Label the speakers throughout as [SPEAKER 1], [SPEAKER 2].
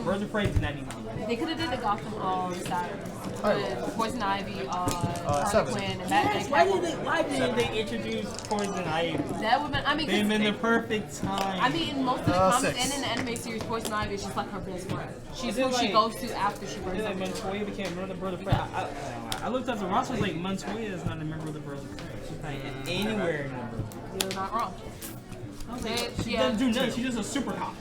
[SPEAKER 1] Birds of Prey is 99.
[SPEAKER 2] They could have did the Gotham Saturday. Poison Ivy, Harley Quinn, and Batman.
[SPEAKER 1] Why didn't they introduce Poison Ivy?
[SPEAKER 2] That would have been,
[SPEAKER 1] they've been the perfect time.
[SPEAKER 2] I mean, in most of the comics and in the anime series, Poison Ivy is just like her best friend. She's who she goes to after she burns up.
[SPEAKER 1] Montoya became a member of the Birds of Prey. I looked up the roster, like Montoya is not a member of the Birds of Prey. She's not anywhere in the Birds of Prey.
[SPEAKER 2] You're not wrong.
[SPEAKER 1] She doesn't do nothing. She's just a super cop.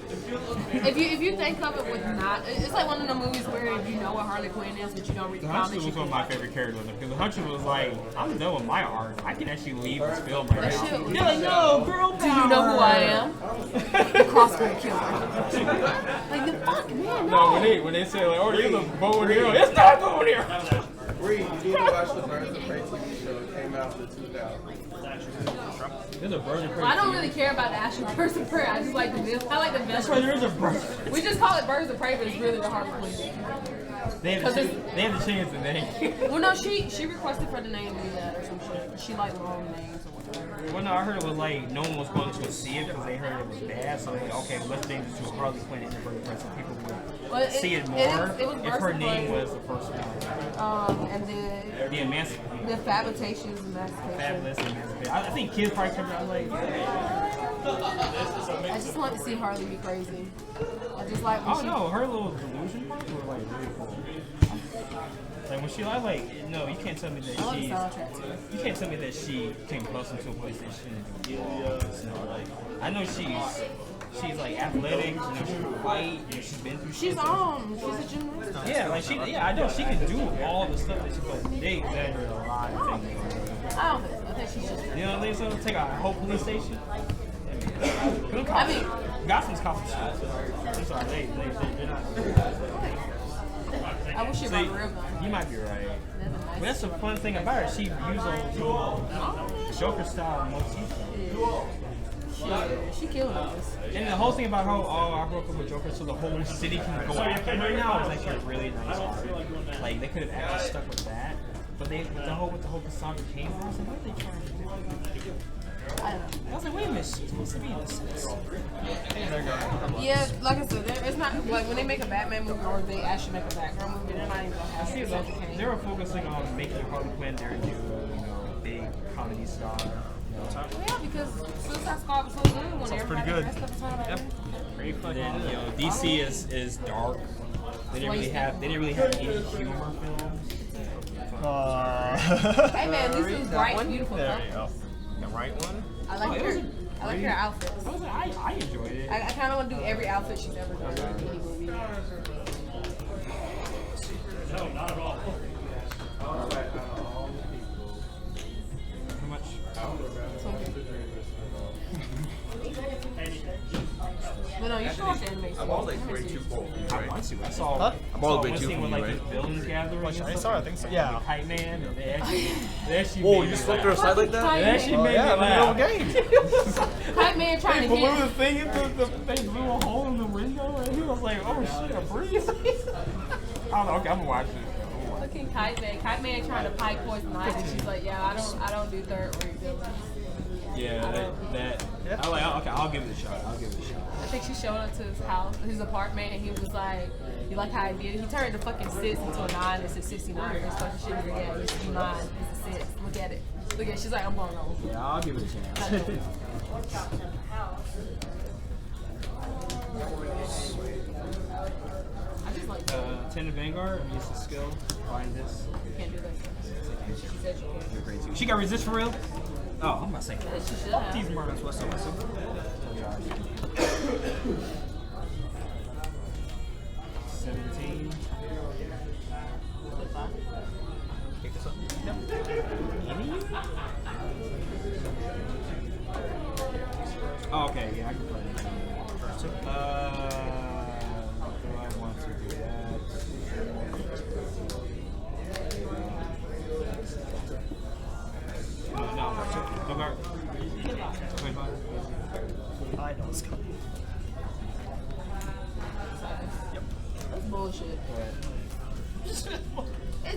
[SPEAKER 2] If you think of it with not, it's like one of the movies where if you know what Harley Quinn is, but you don't read the comics.
[SPEAKER 1] Huntress was one of my favorite characters because the Huntress was like, I'm done with my art. I can actually leave this film right now. You're like, no, girl power.
[SPEAKER 2] Do you know who I am? The Crossbow Killer. Like the fuck, man.
[SPEAKER 1] No, when they say like, oh, you're the bow and arrow. It's not a bow and arrow.
[SPEAKER 3] Reed, you need to watch the Birds of Prey TV show. It came out in the 2000s.
[SPEAKER 1] There's a Birds of Prey.
[SPEAKER 2] Well, I don't really care about the actual Birds of Prey. I just like the I like the villain.
[SPEAKER 1] That's why there's a Birds.
[SPEAKER 2] We just call it Birds of Prey, but it's really the Harley Quinn.
[SPEAKER 1] They have the chance to name.
[SPEAKER 2] Well, no, she requested for the name to be that or some shit. She liked long names or whatever.
[SPEAKER 1] Well, no, I heard it was like no one was going to see it because they heard it was bad. So they okay, let's name it to Harley Quinn and the Birds of Prey so people would see it more.
[SPEAKER 2] It was
[SPEAKER 1] if her name was the first one.
[SPEAKER 2] And then
[SPEAKER 1] the Emancipation.
[SPEAKER 2] The Fabulous Emancipation.
[SPEAKER 1] Fabulous Emancipation. I think kids probably come out like.
[SPEAKER 2] I just want to see Harley be crazy. I just like.
[SPEAKER 1] Oh no, her little delusion parts were like really cool. Like when she like no, you can't tell me that you can't tell me that she came close into a place that she didn't do. Like I know she's like athletic, you know, she can fight, you know, she's been through
[SPEAKER 2] she's a gymnast.
[SPEAKER 1] Yeah, like I know she can do all the stuff that she does. They exaggerate a lot of things.
[SPEAKER 2] I don't think so. I think she's just.
[SPEAKER 1] You know what I mean? So take a whole police station. I mean, Gotham's cops shit. I'm sorry, they're not.
[SPEAKER 2] I wish she brought a real gun.
[SPEAKER 1] You might be right. But that's the fun thing about her. She used those Joker style motifs.
[SPEAKER 2] She killed us.
[SPEAKER 1] And the whole thing about how I broke up with Joker so the whole city can go after her now is actually a really nice part. Like they could have actually stuck with that. But with the whole Cassandra came from, I was like, what are they trying to do? I don't know. I was like, wait a minute, she's supposed to be in this.
[SPEAKER 2] Yeah, like I said, it's not like when they make a Batman movie or they actually make a Batman movie, they're not even gonna have Cassandra Cain.
[SPEAKER 1] They were focusing on making Harley Quinn their new, big comedy star.
[SPEAKER 2] Well, yeah, because Suicide Squad was so good when
[SPEAKER 4] sounds pretty good.
[SPEAKER 1] Yep. Pretty fun. Then, DC is dark. They didn't really have any humor films.
[SPEAKER 2] Hey man, this is bright, beautiful.
[SPEAKER 4] There you go. The right one?
[SPEAKER 2] I like her. I like her outfits.
[SPEAKER 1] I enjoyed it.
[SPEAKER 2] I kind of want to do every outfit she's ever done in any movie.
[SPEAKER 5] No, not at all.
[SPEAKER 1] How much?
[SPEAKER 2] But no, you should watch the anime.
[SPEAKER 3] I'm all like way too full.
[SPEAKER 1] I want to. I saw.
[SPEAKER 4] Huh?
[SPEAKER 3] I'm all the way too
[SPEAKER 1] with
[SPEAKER 3] full,
[SPEAKER 1] like
[SPEAKER 3] right?
[SPEAKER 1] the villains gathering.
[SPEAKER 4] I think so. Yeah.
[SPEAKER 1] Kite Man. And they actually
[SPEAKER 3] Whoa,
[SPEAKER 1] made
[SPEAKER 3] you
[SPEAKER 1] me
[SPEAKER 3] slipped her
[SPEAKER 1] laugh.
[SPEAKER 3] aside like that?
[SPEAKER 1] They actually made me
[SPEAKER 4] Yeah, like a
[SPEAKER 1] laugh.
[SPEAKER 4] game.
[SPEAKER 2] Kite Man trying
[SPEAKER 1] They
[SPEAKER 2] to
[SPEAKER 1] blew the
[SPEAKER 2] hit.
[SPEAKER 1] thing into they blew a hole in the window, and he was like, "Oh shit, a breeze." I don't know. Okay, I'm gonna watch this.
[SPEAKER 2] Fucking Kite Man. Kite Man trying to pipe Poison Ivy. She's like, yeah, I don't do third rate villains.
[SPEAKER 1] Yeah, that. I like. Okay, I'll give it a shot.
[SPEAKER 2] I think she showed up to his house, his apartment, and he was like, you like how I did it? He turned the fucking 6 into a 9. It's a 69. This fucking shit is yeah, it's a 9. It's a 6. Look at it. Look at it. She's like, I'm going over.
[SPEAKER 1] Yeah, I'll give it a chance.
[SPEAKER 2] I just like
[SPEAKER 1] Tender Vanguard. I'm used to skill. Find this.
[SPEAKER 2] you can't do that. She said you can't.
[SPEAKER 1] You're great too. She got resist for real? Oh, I'm about to say.
[SPEAKER 2] She should
[SPEAKER 1] Fuck
[SPEAKER 2] have.
[SPEAKER 1] these murders. What's up? 17. Pick this up. Yep. Any? Oh, okay. Yeah, I can play it. Do I want to do that? No, guard. 25.
[SPEAKER 4] I know it's coming.
[SPEAKER 1] Yep.
[SPEAKER 2] That's bullshit. It's
[SPEAKER 1] Are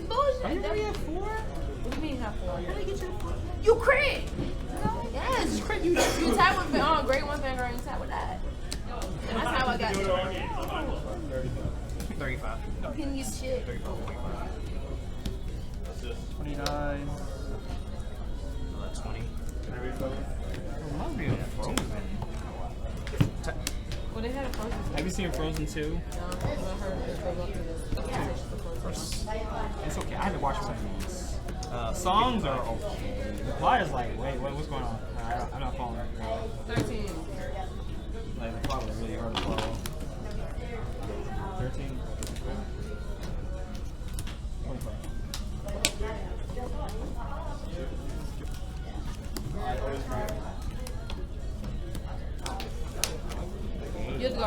[SPEAKER 2] bullshit.
[SPEAKER 1] you already at 4?
[SPEAKER 2] What do you mean have 4?
[SPEAKER 1] How did I get you at 4?
[SPEAKER 2] You crit! Yes, you tied with grade 1 Vanguard and you tied with that. And that's how I got you.
[SPEAKER 4] 35.
[SPEAKER 2] Can you shit?
[SPEAKER 4] 35, 45.
[SPEAKER 5] 29.
[SPEAKER 4] 20.
[SPEAKER 1] Must be a Frozen.
[SPEAKER 2] Well, they had a Frozen.
[SPEAKER 1] Have you seen Frozen 2?
[SPEAKER 2] No, I heard that they go through this.
[SPEAKER 1] It's okay. I had to watch some of these. Songs are okay. The plot is like, wait, what's going on? I'm not following it.
[SPEAKER 2] 13.
[SPEAKER 1] Like, the plot was really hard to follow. 13. 25.
[SPEAKER 2] You have to go.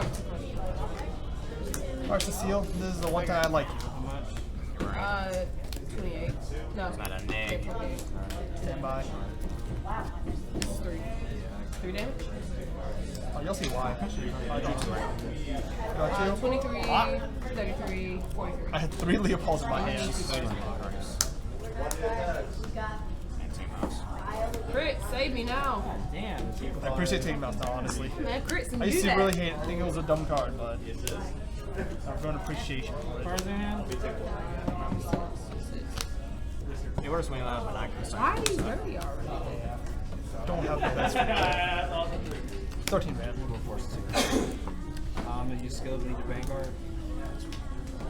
[SPEAKER 5] Alright, Cecile, this is the one time I like you.
[SPEAKER 1] How much?
[SPEAKER 2] 28. No.
[SPEAKER 4] It's not a neg.
[SPEAKER 2] 28.
[SPEAKER 5] Stand by.
[SPEAKER 2] 3. 3 damage?
[SPEAKER 5] Oh, you'll see why. Got you.
[SPEAKER 2] 23,
[SPEAKER 5] Ah.
[SPEAKER 2] 33, 43.
[SPEAKER 5] I had 3 Leopolds in my hand.
[SPEAKER 2] Crit, save me now.
[SPEAKER 1] Damn.
[SPEAKER 5] I appreciate taking mouse now, honestly.
[SPEAKER 2] Man, Crit,
[SPEAKER 5] I used to really hate it. I think it was a dumb card, but I'm going appreciation for it.
[SPEAKER 1] Cards in hand?
[SPEAKER 4] It works when you have an icon.
[SPEAKER 2] Why are these dirty already?
[SPEAKER 5] Don't have the best for 13 man.
[SPEAKER 1] I'm gonna use skill to lead the Vanguard.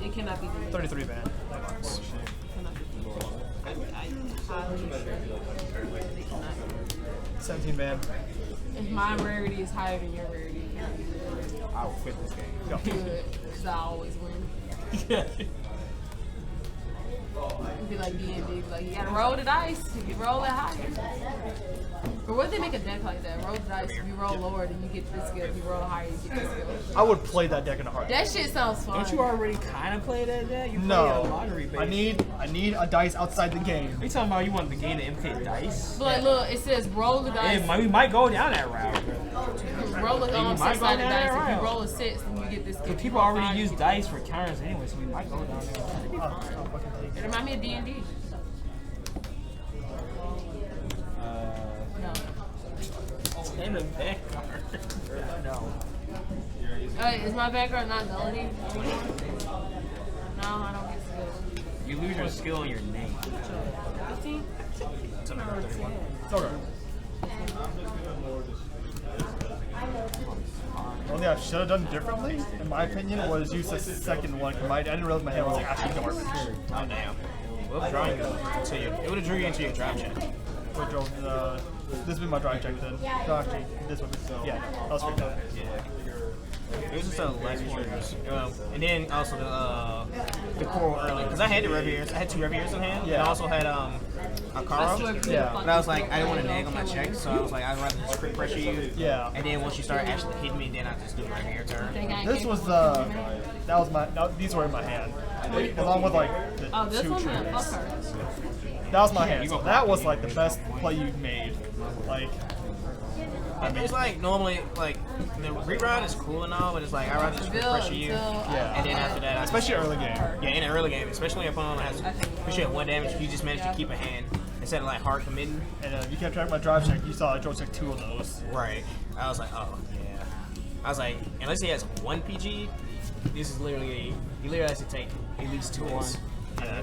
[SPEAKER 2] It cannot be deleted.
[SPEAKER 5] 33 man.
[SPEAKER 2] It cannot be deleted. I'm highly sure they cannot.
[SPEAKER 5] 17 man.
[SPEAKER 2] If my rarity is higher than your rarity,
[SPEAKER 1] I will quit this game.
[SPEAKER 5] Go.
[SPEAKER 2] good, because I always win. It'd be like D&D, like you gotta roll the dice. If you roll it higher. Or what if they make a deck like that? Roll the dice. If you roll lower, then you get this skill. If you roll higher, you get this skill.
[SPEAKER 5] I would play that deck in a heartbeat.
[SPEAKER 2] That shit sounds fun.
[SPEAKER 1] Don't you already kind of play that deck? You play a
[SPEAKER 5] No,
[SPEAKER 1] lottery base.
[SPEAKER 5] I need a dice outside the game.
[SPEAKER 1] Are you talking about you want the game to imitate dice?
[SPEAKER 2] But like, look, it says roll the dice.
[SPEAKER 1] We might go down that route.
[SPEAKER 2] Roll it on
[SPEAKER 1] might
[SPEAKER 2] 6
[SPEAKER 1] go
[SPEAKER 2] sided
[SPEAKER 1] down
[SPEAKER 2] dice.
[SPEAKER 1] that
[SPEAKER 2] If
[SPEAKER 1] route.
[SPEAKER 2] you roll a 6, then you get this skill.
[SPEAKER 1] But people already use dice for counters anyway, so we might go down there.
[SPEAKER 5] I'll fucking take
[SPEAKER 2] It
[SPEAKER 5] it.
[SPEAKER 2] reminds me of D&D. No.
[SPEAKER 1] And a Vanguard. No.
[SPEAKER 2] Is my Vanguard not Melody anymore? No, I don't get skill.
[SPEAKER 1] You lose your skill in your name.
[SPEAKER 2] 15?
[SPEAKER 5] It's okay. The only thing I should have done differently, in my opinion, was use the second one. I didn't realize my hand was actually garbage.
[SPEAKER 4] Oh, damn. Well, drawing until you. It would have drew you into your drive check.
[SPEAKER 5] Which drove this has been my drive check then. No, actually, this one. Yeah, that was pretty tough.
[SPEAKER 4] It was just a last triggers. And then also the coral early. Because I had the Rivieres. I had 2 Rivieres in hand. And I also had a Caro.
[SPEAKER 5] Yeah.
[SPEAKER 4] But I was like, I didn't want to nag on my check, so I was like, I'd rather just crit pressure you.
[SPEAKER 5] Yeah.
[SPEAKER 4] And then once you start actually hitting me, then I just do my Riviere turn.
[SPEAKER 5] This was that was my, these were in my hand. Along with like the
[SPEAKER 2] Oh, this
[SPEAKER 5] 2
[SPEAKER 2] one? Man,
[SPEAKER 5] triggers.
[SPEAKER 2] fuck her.
[SPEAKER 5] That was my hand. So that was like the best play you made. Like,
[SPEAKER 4] I mean, it's like normally, like, the rerun is cool and all, but it's like, I'd rather just crit pressure you.
[SPEAKER 5] yeah.
[SPEAKER 4] And then after that,
[SPEAKER 5] Especially early game.
[SPEAKER 4] Yeah, in the early game, especially if opponent has push you at 1 damage, you just managed to keep a hand instead of like hard committing.
[SPEAKER 5] And you kept track of my drive check. You saw I drove check 2 of those.
[SPEAKER 4] Right. I was like, oh yeah. I was like, unless he has 1 PG, this is literally he literally has to take at least 2 hits.
[SPEAKER 5] Yeah.